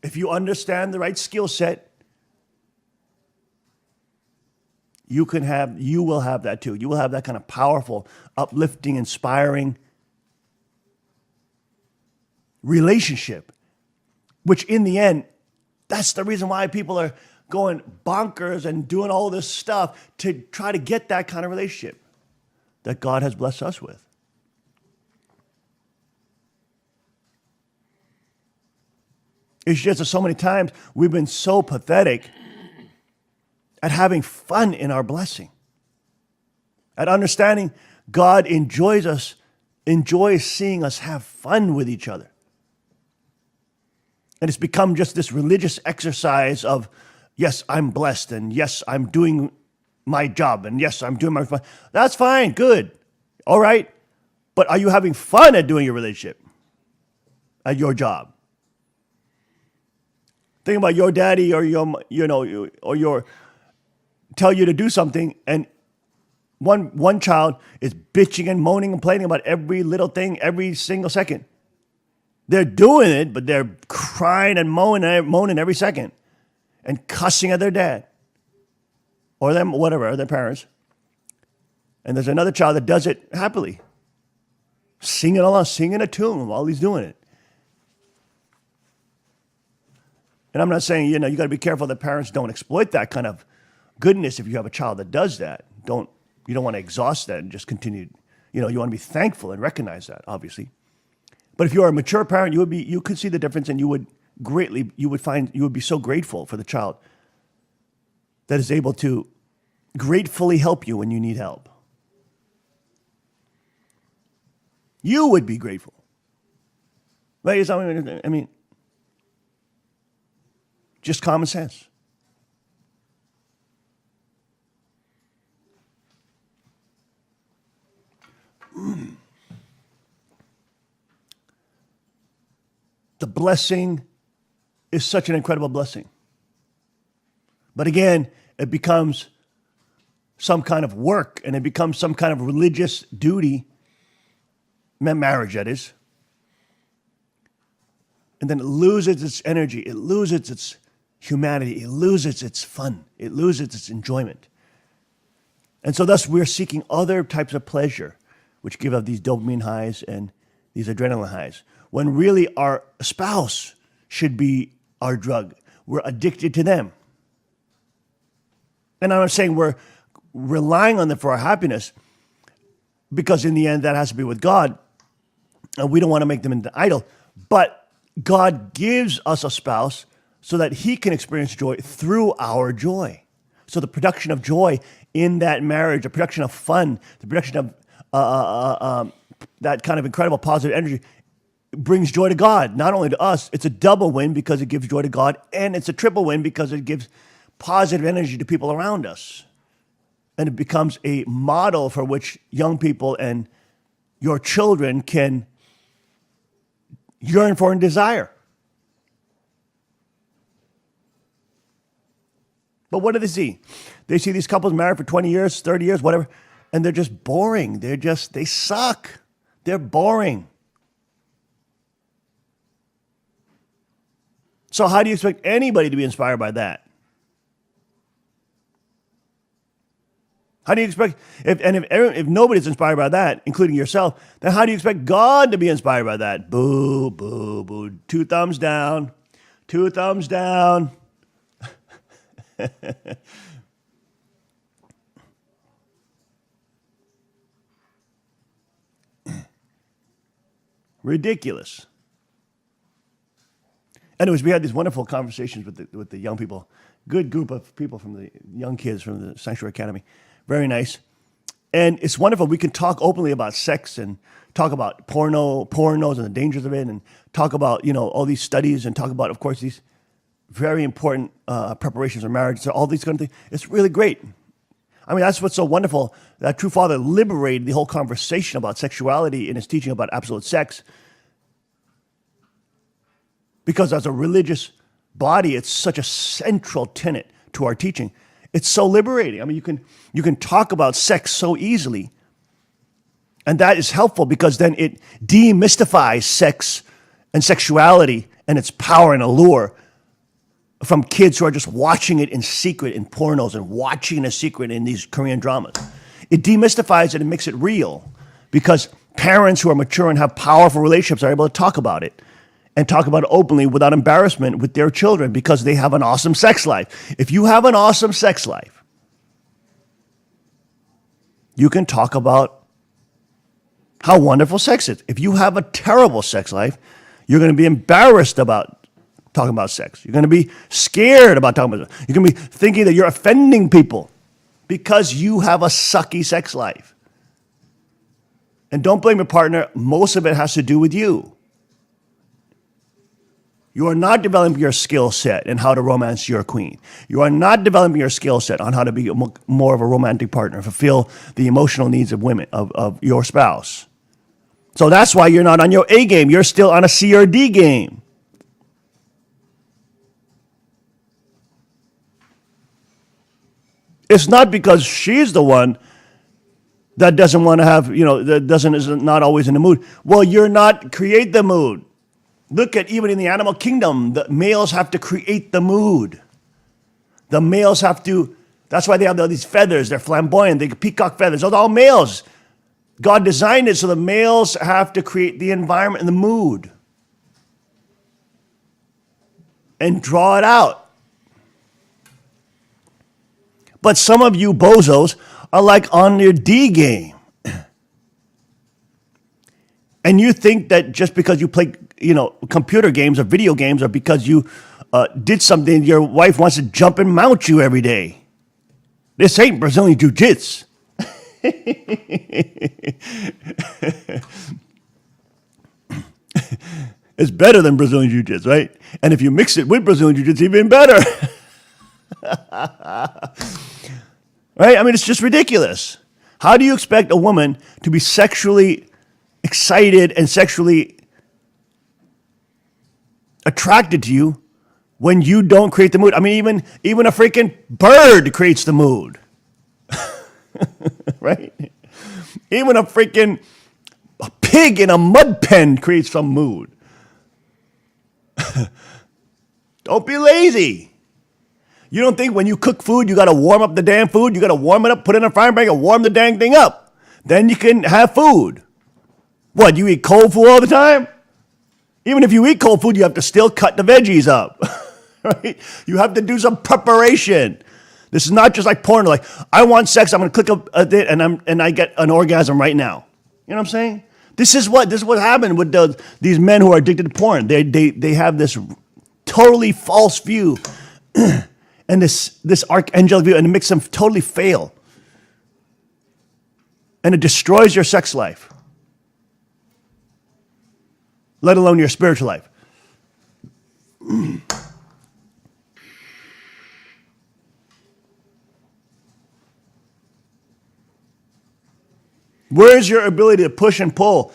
If you understand the right skill set, you will have that too. You will have that kind of powerful, uplifting, inspiring relationship, which in the end, that's the reason why people are going bonkers and doing all this stuff to try to get that kind of relationship that God has blessed us with. It's just that so many times we've been so pathetic at having fun in our blessing, at understanding God enjoys seeing us have fun with each other. And it's become just this religious exercise of, yes, I'm blessed, and yes, I'm doing my job, and yes, I'm doing my fun. That's fine, good, all right. But are you having fun at doing your relationship, at your job? Think about your daddy or your tell you to do something, and one child is bitching and moaning and complaining about every little thing every single second. They're doing it, but they're crying and moaning every second and cussing at their dad or them, whatever, their parents. And there's another child that does it happily, singing along, singing a tune while he's doing it. And I'm not saying, you got to be careful that parents don't exploit that kind of goodness if you have a child that does that. You don't want to exhaust that and just continue. You want to be thankful and recognize that, obviously. But if you're a mature parent, you could see the difference, and you would be so grateful for the child that is able to gratefully help you when you need help. You would be grateful. Right? I mean, just common sense. The blessing is such an incredible blessing. But again, it becomes some kind of work, and it becomes some kind of religious duty, marriage that is. And then it loses its energy, it loses its humanity, it loses its fun, it loses its enjoyment. And so thus we're seeking other types of pleasure, which give us these dopamine highs and these adrenaline highs, when really our spouse should be our drug. We're addicted to them. And I'm not saying we're relying on them for our happiness, because in the end that has to be with God, and we don't want to make them into idol. But God gives us a spouse so that he can experience joy through our joy. So the production of joy in that marriage, the production of fun, the production of that kind of incredible positive energy brings joy to God. Not only to us, it's a double win because it gives joy to God, and it's a triple win because it gives positive energy to people around us. And it becomes a model for which young people and your children can yearn for and desire. But what do they see? They see these couples married for 20 years, 30 years, whatever, and they're just boring. They suck. They're boring. So how do you expect anybody to be inspired by that? How do you expect, if nobody's inspired by that, including yourself, then how do you expect God to be inspired by that? Boo, boo, boo. 2 thumbs down. 2 thumbs down. Ridiculous. Anyways, we had these wonderful conversations with the young people. Good group of people from the young kids from the Sanctuary Academy. Very nice. And it's wonderful. We can talk openly about sex and talk about pornos and the dangers of it, and talk about, all these studies, and talk about, of course, these very important preparations for marriage. So all these kind of things. It's really great. I mean, that's what's so wonderful. That True Father liberated the whole conversation about sexuality in his teaching about absolute sex. Because as a religious body, it's such a central tenet to our teaching. It's so liberating. I mean, you can talk about sex so easily. And that is helpful because then it demystifies sex and sexuality and its power and allure from kids who are just watching it in secret in pornos and watching it in secret in these Korean dramas. It demystifies it and makes it real because parents who are mature and have powerful relationships are able to talk about it and talk about it openly without embarrassment with their children because they have an awesome sex life. If you have an awesome sex life, you can talk about how wonderful sex is. If you have a terrible sex life, you're going to be embarrassed about talking about sex. You're going to be scared about talking about sex. You're going to be thinking that you're offending people because you have a sucky sex life. And don't blame your partner. Most of it has to do with you. You are not developing your skill set in how to romance your queen. You are not developing your skill set on how to be more of a romantic partner, fulfill the emotional needs of women, of your spouse. So that's why you're not on your A game. You're still on a C or D game. It's not because she's the one that doesn't want to have, is not always in the mood. Well, you're not, create the mood. Look at even in the animal kingdom, the males have to create the mood. The males have to, that's why they have all these feathers. They're flamboyant. They peacock feathers. Those are all males. God designed it so the males have to create the environment and the mood and draw it out. But some of you bozos are like on your D game. And you think that just because you play, computer games or video games or because you did something, your wife wants to jump and mount you every day. This ain't Brazilian Jiu-Jitsu. It's better than Brazilian Jiu-Jitsu, right? And if you mix it with Brazilian Jiu-Jitsu, even better. Right? I mean, it's just ridiculous. How do you expect a woman to be sexually excited and sexually attracted to you when you don't create the mood? I mean, even a freaking bird creates the mood. Right? Even a pig in a mud pen creates some mood. Don't be lazy. You don't think when you cook food, you got to warm up the damn food? You got to warm it up, put it in a frying pan, and warm the dang thing up. Then you can have food. What, you eat cold food all the time? Even if you eat cold food, you have to still cut the veggies up. Right? You have to do some preparation. This is not just like porn. Like, I want sex, I'm going to click a bit, and I get an orgasm right now. You know what I'm saying? This is what happened with these men who are addicted to porn. They have this totally false view and this archangelic view, and it makes them totally fail. And it destroys your sex life, let alone your spiritual life. Where's your ability to push and pull?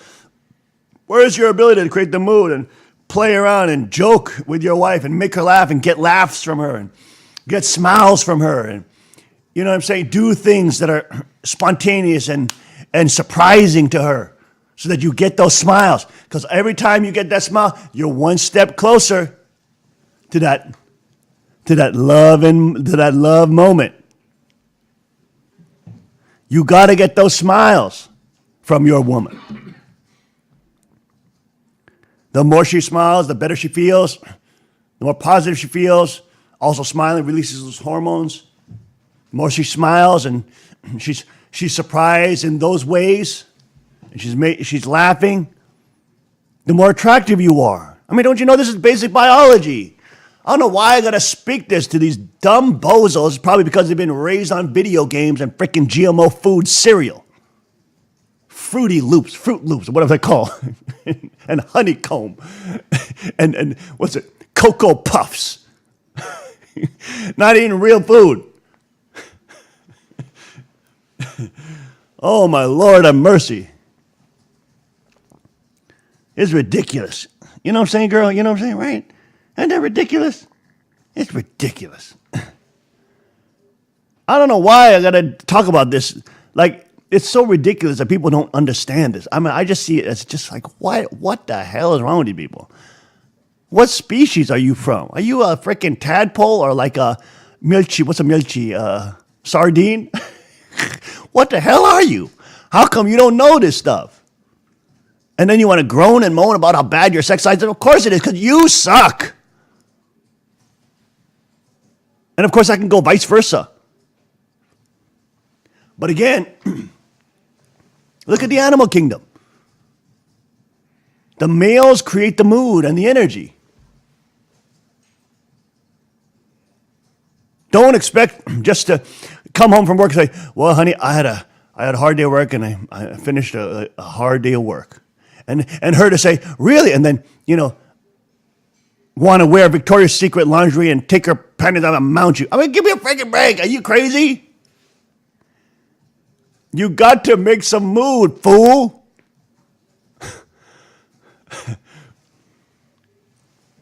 Where's your ability to create the mood and play around and joke with your wife and make her laugh and get laughs from her and get smiles from her and, you know what I'm saying, do things that are spontaneous and surprising to her so that you get those smiles? Because every time you get that smile, you're one step closer to that love moment. You got to get those smiles from your woman. The more she smiles, the better she feels. The more positive she feels. Also, smiling releases those hormones. The more she smiles and she's surprised in those ways, and she's laughing, the more attractive you are. I mean, don't you know this is basic biology? I don't know why I got to speak this to these dumb bozos. Probably because they've been raised on video games and freaking GMO food cereal. Fruit Loops, whatever they call, and honeycomb, and what's it, Cocoa Puffs. Not eating real food. Oh my Lord, have mercy. It's ridiculous. You know what I'm saying, girl? You know what I'm saying, right? Isn't that ridiculous? It's ridiculous. I don't know why I got to talk about this. Like, it's so ridiculous that people don't understand this. I mean, I just see it as just like, what the hell is wrong with you people? What species are you from? Are you a freaking tadpole or like a milchi? What's a milchi? Sardine? What the hell are you? How come you don't know this stuff? And then you want to groan and moan about how bad your sex life is? Of course it is, because you suck. And of course I can go vice versa. But again, look at the animal kingdom. The males create the mood and the energy. Don't expect just to come home from work and say, well, honey, I had a hard day of work and I finished a hard day of work. And her to say, really? And then, want to wear Victoria's Secret lingerie and take her panties out and mount you. I mean, give me a freaking break. Are you crazy? You got to make some mood, fool.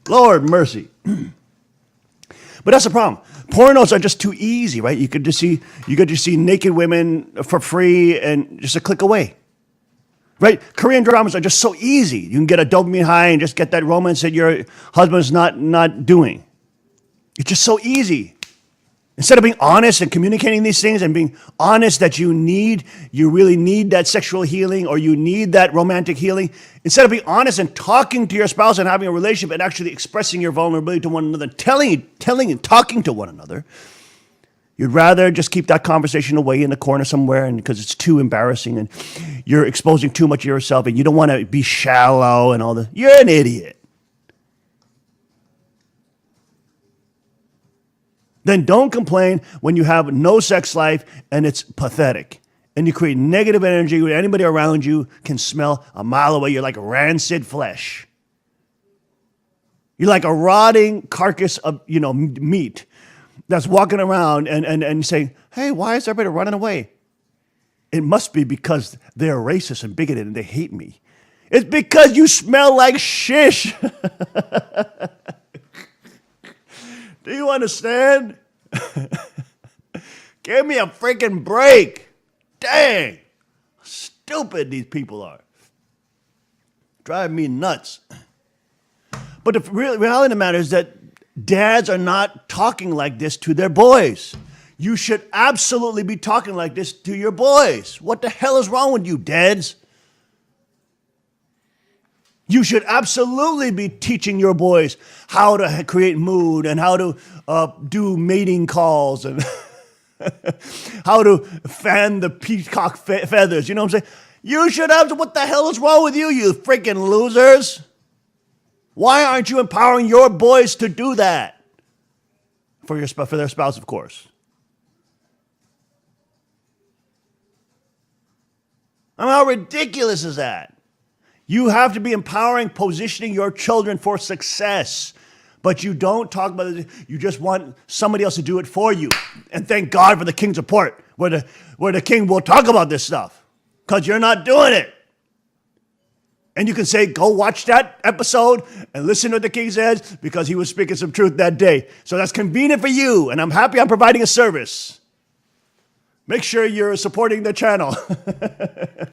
Lord mercy. But that's the problem. Pornos are just too easy, right? You could just see naked women for free and just a click away. Right? Korean dramas are just so easy. You can get a dopamine high and just get that romance that your husband's not doing. It's just so easy. Instead of being honest and communicating these things and being honest that you really need that sexual healing or you need that romantic healing, instead of being honest and talking to your spouse and having a relationship and actually expressing your vulnerability to one another, telling and talking to one another, you'd rather just keep that conversation away in the corner somewhere and because it's too embarrassing and you're exposing too much of yourself and you don't want to be shallow and all that. You're an idiot. Then don't complain when you have no sex life and it's pathetic. And you create negative energy when anybody around you can smell a mile away. You're like rancid flesh. You're like a rotting carcass of, meat that's walking around and saying, hey, why is everybody running away? It must be because they're racist and bigoted and they hate me. It's because you smell like shish. Do you understand? Give me a freaking break. Dang. Stupid these people are. Drive me nuts. But the reality of the matter is that dads are not talking like this to their boys. You should absolutely be talking like this to your boys. What the hell is wrong with you, dads? You should absolutely be teaching your boys how to create mood and how to do mating calls and how to fan the peacock feathers. You know what I'm saying? You should have. What the hell is wrong with you, you freaking losers? Why aren't you empowering your boys to do that? For their spouse, of course. I mean, how ridiculous is that? You have to be empowering, positioning your children for success. But you don't talk about it. You just want somebody else to do it for you. And thank God for the King's report, where the king will talk about this stuff. Because you're not doing it. And you can say, go watch that episode and listen to what the king says because he was speaking some truth that day. So that's convenient for you. And I'm happy I'm providing a service. Make sure you're supporting the channel.